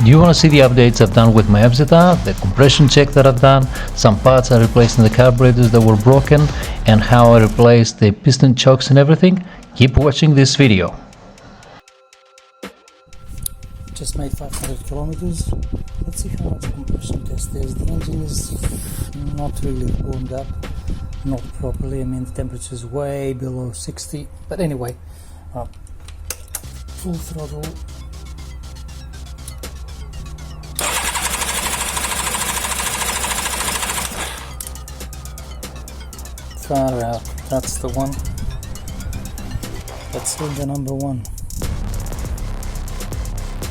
Do you want to see the updates I've done with my FZR, the compression check that I've done, some parts I replaced in the carburetors that were broken, and how I replaced the piston chokes and everything? Keep watching this video. Just made 500 kilometers. Let's see how much the compression test is. The engine is not really warmed up, not properly. I mean, the temperature is way below 60. But anyway, full throttle. Far out, that's the one. That's the number one.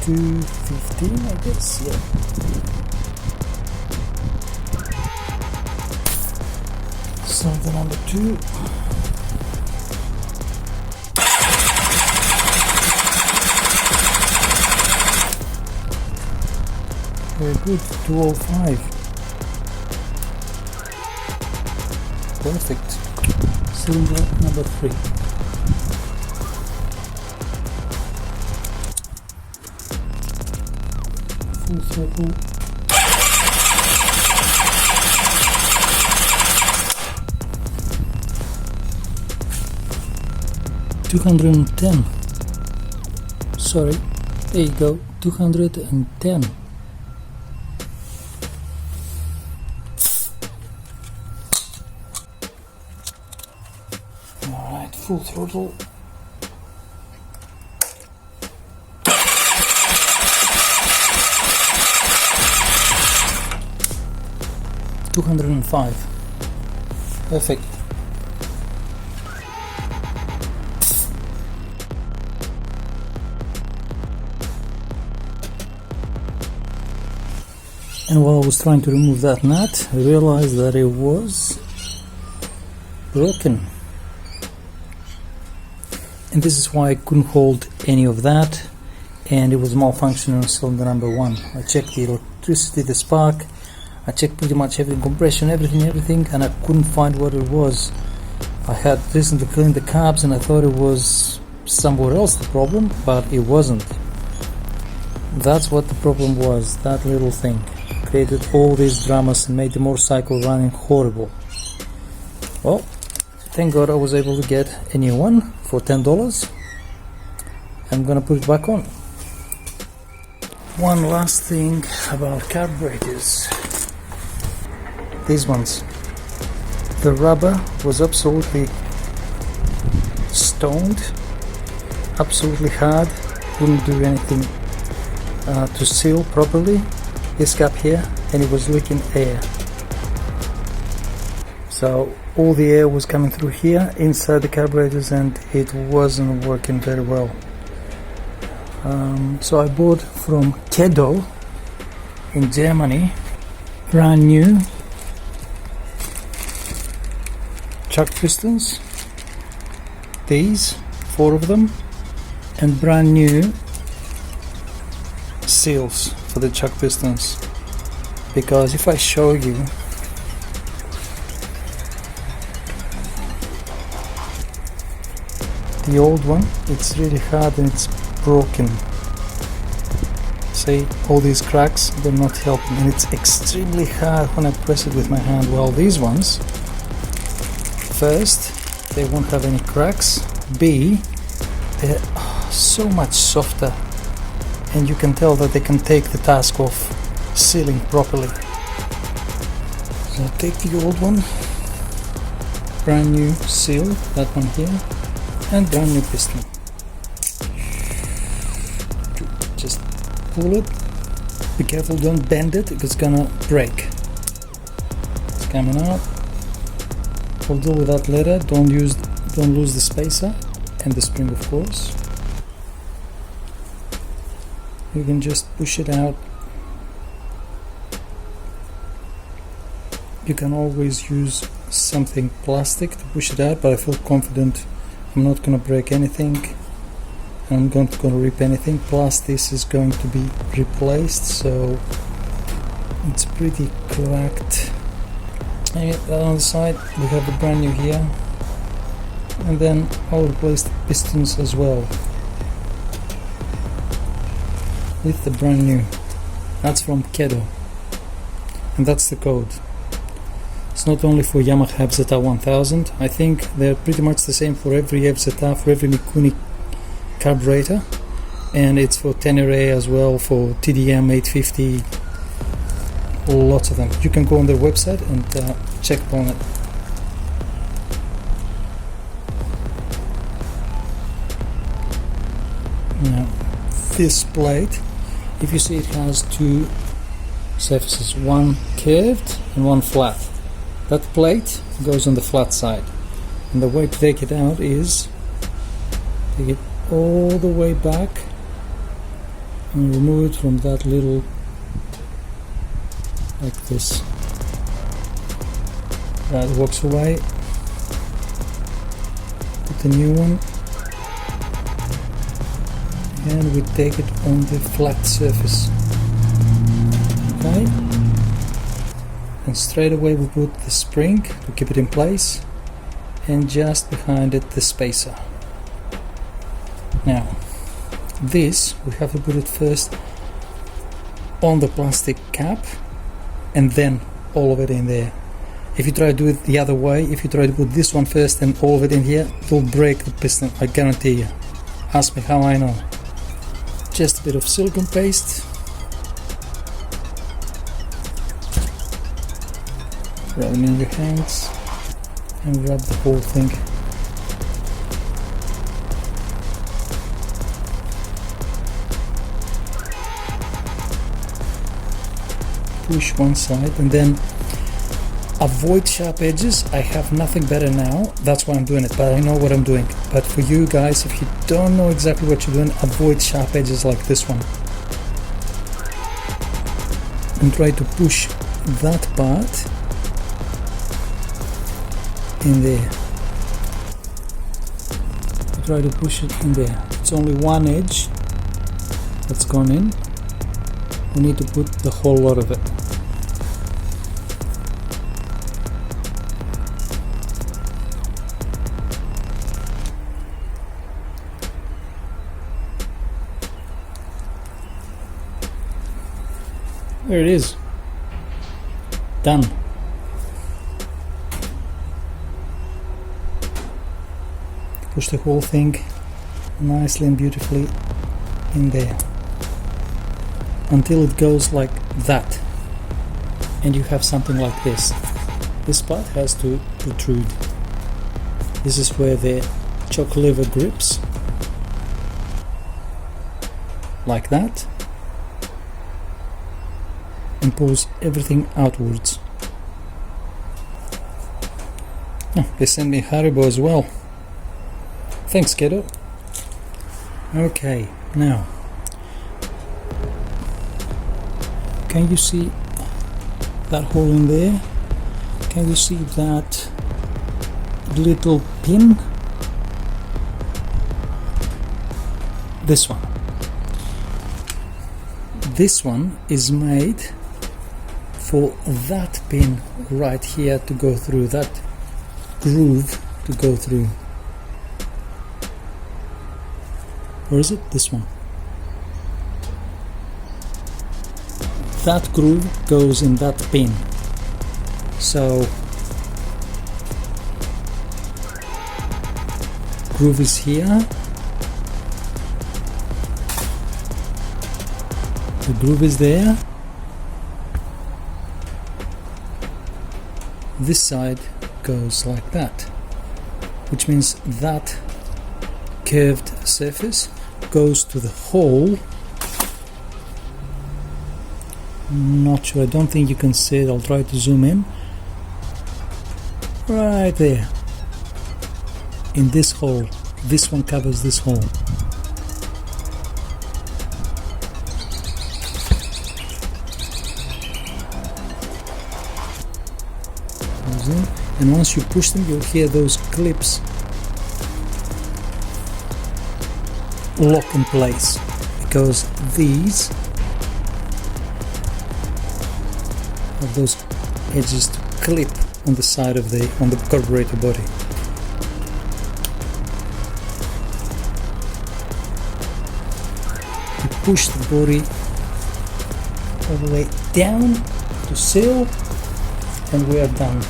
215, I guess, yeah. So the number 2. Very good, 205. Perfect. Cylinder number 3. Full throttle. $210. Sorry, there you go. 210. Alright, full throttle. $205. Perfect. And while I was trying to remove that nut, I realized that it was broken. And this is why I couldn't hold any of that, and it was malfunctioning on cylinder number 1. I checked the electricity, the spark, I checked pretty much everything, compression, everything, and I couldn't find what it was. I had recently cleaned the carbs and I thought it was somewhere else the problem, but it wasn't. That's what the problem was. That little thing created all these dramas and made the motorcycle running horrible. Well, thank God I was able to get a new one for $10. I'm gonna put it back on. One last thing about carburetors. These ones. The rubber was absolutely stoned, absolutely hard, wouldn't do anything to seal properly. This cap here, and it was leaking air. So all the air was coming through here inside the carburetors, and it wasn't working very well. So I bought from Kedo in Germany brand new chuck pistons, these 4 of them, and brand new seals for the chuck pistons. Because if I show you, the old one, it's really hard and it's broken. See, all these cracks, they're not helping, and it's extremely hard when I press it with my hand. Well, these ones, first, they won't have any cracks. B, they're so much softer, and you can tell that they can take the task of sealing properly. So take the old one, brand new seal, that one here, and brand new piston. Just pull it. Be careful, don't bend it, it's gonna break. It's coming out. We'll deal with that later. Don't lose the spacer and the spring, of course. You can just push it out. You can always use something plastic to push it out, but I feel confident I'm not going to break anything. I'm not going to rip anything. Plus this is going to be replaced, so it's pretty cracked. And on the side we have the brand new here, and then I'll replace the pistons as well with the brand new. That's from Kedo, and that's the code. It's not only for Yamaha FZR1000, I think they're pretty much the same for every FZR, for every Mikuni carburetor, and it's for Tenere as well, for TDM 850, lots of them. You can go on their website and check on it. Now, this plate, if you see, it has two surfaces, one curved and one flat. That plate goes on the flat side, and the way to take it out is take it all the way back and remove it from that little, like this. That walks away. Put the new one, and we take it on the flat surface. Okay, and straight away we put the spring to keep it in place, and just behind it the spacer. Now this, we have to put it first on the plastic cap and then all of it in there. If you try to do it the other way, if you try to put this one first and all of it in here, it will break the piston, I guarantee you. Ask me how I know. Just a bit of silicone paste, rub it in your hands and rub the whole thing. Push one side and then avoid sharp edges. I have nothing better now, that's why I'm doing it, but I know what I'm doing. But for you guys, if you don't know exactly what you're doing, avoid sharp edges like this one and try to push that part in there. Try to push it in there. It's only one edge that's gone in. We need to put the whole lot of it. There it is. Done. Push the whole thing nicely and beautifully in there until it goes like that, and you have something like this. This part has to protrude. This is where the choke lever grips, like that, and pulls everything outwards. Oh, they sent me Haribo as well. Thanks, kiddo. Okay, now, can you see that hole in there? Can you see that little pin? This one. This one is made for that pin right here to go through, that groove to go through. Or is it this one? That groove goes in that pin. So groove is here. The groove is there. This side goes like that, which means that curved surface goes to the hole. Not sure, I don't think you can see it. I'll try to zoom in. Right there. In this hole. This one covers this hole. And once you push them, you'll hear those clips lock in place, because these have those edges to clip on the side of the carburetor body. You push the body all the way down to seal, and we are done.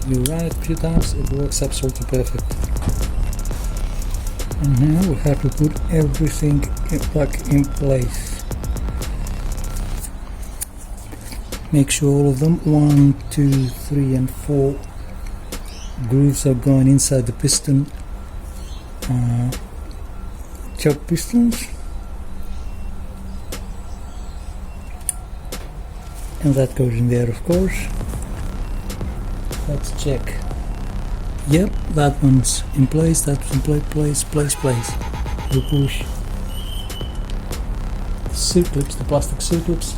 You run it a few times, it works absolutely perfect. And now we have to put everything back in place. Make sure all of them, 1, 2, 3 and 4 grooves are going inside the piston choke pistons, and that goes in there, of course. Let's check. Yep, that one's in place, that's in place. We push the C-clips, the plastic C-clips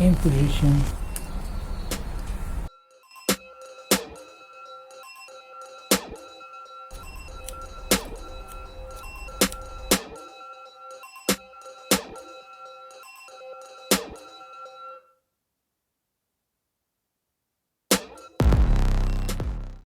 in position.